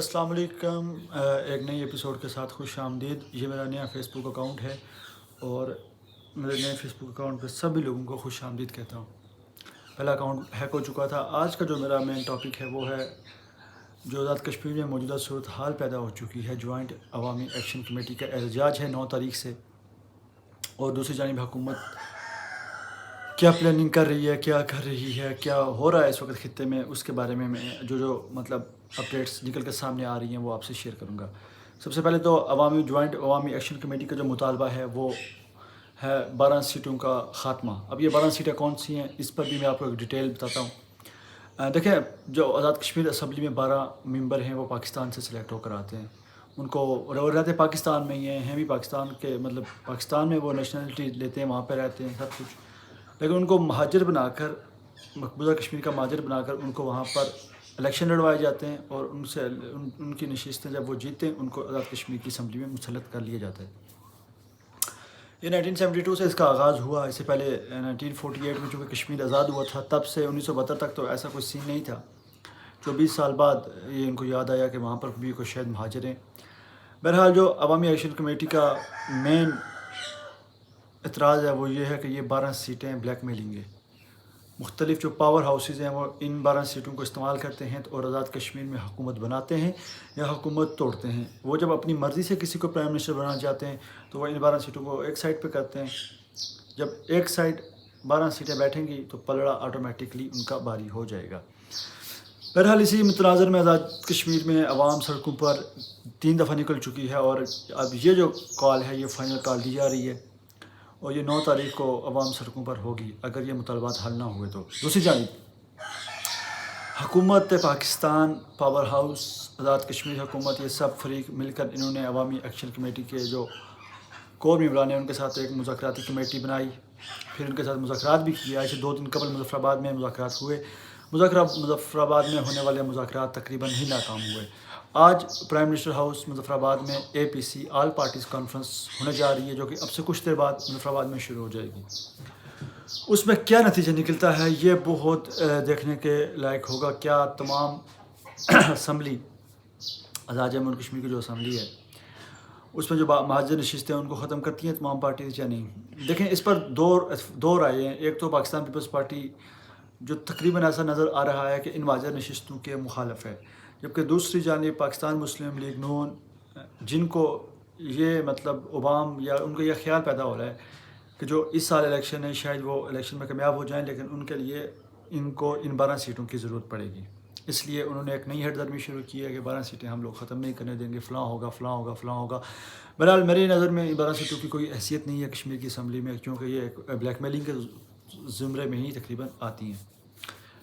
السلام علیکم، ایک نئی ایپیسوڈ کے ساتھ خوش آمدید۔ یہ میرا نیا فیس بک اکاؤنٹ ہے اور میرے نئے فیس بک اکاؤنٹ پہ سبھی لوگوں کو خوش آمدید کہتا ہوں۔ پہلا اکاؤنٹ ہیک ہو چکا تھا۔ آج کا جو میرا مین ٹاپک ہے وہ ہے جو آزاد کشمیر میں موجودہ صورتحال پیدا ہو چکی ہے۔ جوائنٹ عوامی ایکشن کمیٹی کا احتجاج ہے 9 تاریخ سے، اور دوسری جانب حکومت کیا پلاننگ کر رہی ہے، کیا کر رہی ہے، کیا ہو رہا ہے اس وقت خطے میں، اس کے بارے میں جو مطلب اپڈیٹس نکل کے سامنے آ رہی ہیں وہ آپ سے شیئر کروں گا۔ سب سے پہلے تو جوائنٹ عوامی ایکشن کمیٹی کا جو مطالبہ ہے وہ ہے 12 سیٹوں کا خاتمہ۔ اب یہ 12 سیٹیں کون سی ہیں اس پر بھی میں آپ کو ایک ڈیٹیل بتاتا ہوں۔ دیکھیں، جو آزاد کشمیر اسمبلی میں 12 ممبر ہیں وہ پاکستان سے سلیکٹ ہو کر آتے ہیں۔ ان کو رہتے پاکستان میں ہی ہیں بھی پاکستان کے، مطلب پاکستان میں وہ نیشنلٹی لیتے ہیں، وہاں پہ رہتے ہیں سب کچھ، لیکن ان کو مہاجر بنا کر، مقبوضہ کشمیر کا مہاجر بنا کر ان کو وہاں پر الیکشن لڑوائے جاتے ہیں، اور ان کی نشستیں جب وہ جیتے ہیں ان کو آزاد کشمیر کی اسمبلی میں مسلط کر لیا جاتا ہے۔ یہ 1972 سے اس کا آغاز ہوا۔ اس سے پہلے 1948 میں چونکہ کشمیر آزاد ہوا تھا، تب سے 1972 تک تو ایسا کوئی سین نہیں تھا۔ 24 سال بعد یہ ان کو یاد آیا کہ وہاں پر بھی کوئی شاید مہاجر ہیں۔ بہرحال جو عوامی ایکشن کمیٹی کا مین اعتراض ہے وہ یہ ہے کہ یہ 12 سیٹیں بلیک میلنگ ہے۔ مختلف جو پاور ہاؤسز ہیں وہ ان 12 سیٹوں کو استعمال کرتے ہیں اور آزاد کشمیر میں حکومت بناتے ہیں یا حکومت توڑتے ہیں۔ وہ جب اپنی مرضی سے کسی کو پرائم منسٹر بنانا چاہتے ہیں تو وہ ان 12 سیٹوں کو ایک سائڈ پہ کرتے ہیں۔ جب ایک سائڈ 12 سیٹیں بیٹھیں گی تو پلڑا آٹومیٹکلی ان کا باری ہو جائے گا۔ بہرحال اسی متناظر میں آزاد کشمیر میں عوام سڑکوں پر 3 دفعہ نکل چکی ہے، اور اب یہ جو کال ہے یہ فائنل کال دی جا رہی ہے، اور یہ 9 تاریخ کو عوام سڑکوں پر ہوگی اگر یہ مطالبات حل نہ ہوئے تو۔ دوسری جانب حکومت پاکستان، پاور ہاؤس، آزاد کشمیر حکومت، یہ سب فریق مل کر انہوں نے عوامی ایکشن کمیٹی کے جو کور ممبران ہیں ان کے ساتھ ایک مذاکراتی کمیٹی بنائی، پھر ان کے ساتھ مذاکرات بھی کیا۔ اسے 2 دن قبل مظفر آباد میں مذاکرات ہوئے۔ مظفر آباد میں ہونے والے مذاکرات تقریباً ہی ناکام ہوئے۔ آج پرائم منسٹر ہاؤس مظفر آباد میں APC آل پارٹیز کانفرنس ہونے جا رہی ہے، جو کہ اب سے کچھ دیر بعد مظفر آباد میں شروع ہو جائے گی۔ اس میں کیا نتیجہ نکلتا ہے یہ بہت دیکھنے کے لائق ہوگا۔ کیا تمام اسمبلی، آزاد جموں کشمیر کی جو اسمبلی ہے اس میں جو مہاجر نشستیں ہیں ان کو ختم کرتی ہیں تمام پارٹیز یا نہیں؟ دیکھیں، اس پر دو رائے ہیں۔ ایک تو پاکستان پیپلز پارٹی جو تقریباً ایسا نظر آ رہا ہے کہ ان مہاجر نشستوں کے مخالف ہے، جبکہ دوسری جانب پاکستان مسلم لیگ نون، جن کو یہ مطلب عوام یا ان کو یہ خیال پیدا ہو رہا ہے کہ جو اس سال الیکشن ہے شاید وہ الیکشن میں کامیاب ہو جائیں، لیکن ان کے لیے ان کو ان 12 سیٹوں کی ضرورت پڑے گی۔ اس لیے انہوں نے ایک نئی ہٹ درمی شروع کی ہے کہ 12 سیٹیں ہم لوگ ختم نہیں کرنے دیں گے، فلاں ہوگا فلاں ہوگا فلاں ہوگا۔ بہرحال میری نظر میں ان 12 سیٹوں کی کوئی حیثیت نہیں ہے کشمیر کی اسمبلی میں، کیونکہ یہ ایک بلیک میلنگ کے زمرے میں ہی تقریباً آتی ہیں۔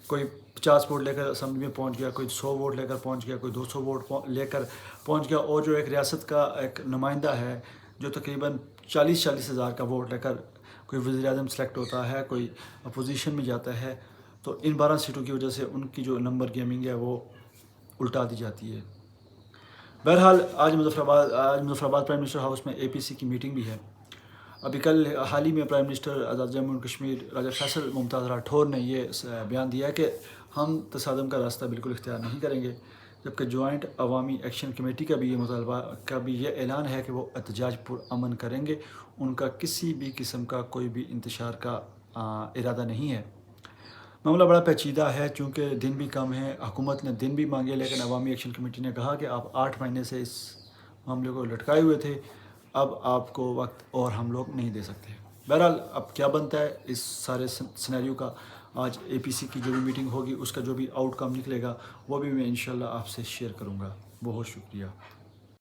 کوئی 50 ووٹ لے کر اسمبلی میں پہنچ گیا، کوئی 100 ووٹ لے کر پہنچ گیا، کوئی 200 ووٹ لے کر پہنچ گیا، اور جو ایک ریاست کا ایک نمائندہ ہے جو تقریباً 40 ہزار کا ووٹ لے کر کوئی وزیر اعظم سلیکٹ ہوتا ہے، کوئی اپوزیشن میں جاتا ہے، تو ان 12 سیٹوں کی وجہ سے ان کی جو نمبر گیمنگ ہے وہ الٹا دی جاتی ہے۔ بہرحال آج مظفر آباد پرائم منسٹر ہاؤس میں APC کی میٹنگ بھی ہے۔ ابھی کل حال ہی میں پرائم منسٹر آزاد جموں کشمیر راجہ فیصل ممتاز راٹھور نے یہ بیان دیا کہ ہم تصادم کا راستہ بالکل اختیار نہیں کریں گے، جبکہ جوائنٹ عوامی ایکشن کمیٹی کا بھی یہ مطالبہ کا بھی یہ اعلان ہے کہ وہ احتجاج پرامن کریں گے۔ ان کا کسی بھی قسم کا کوئی بھی انتشار کا ارادہ نہیں ہے۔ معاملہ بڑا پیچیدہ ہے چونکہ دن بھی کم ہیں۔ حکومت نے دن بھی مانگے، لیکن عوامی ایکشن کمیٹی نے کہا کہ آپ 8 مہینے سے اس معاملے کو لٹکائے ہوئے تھے، اب آپ کو وقت اور ہم لوگ نہیں دے سکتے۔ بہرحال اب کیا بنتا ہے اس سارے سینیریو کا، آج APC کی جو بھی میٹنگ ہوگی اس کا جو بھی آؤٹ کم نکلے گا وہ بھی میں انشاءاللہ آپ سے شیئر کروں گا۔ بہت شکریہ۔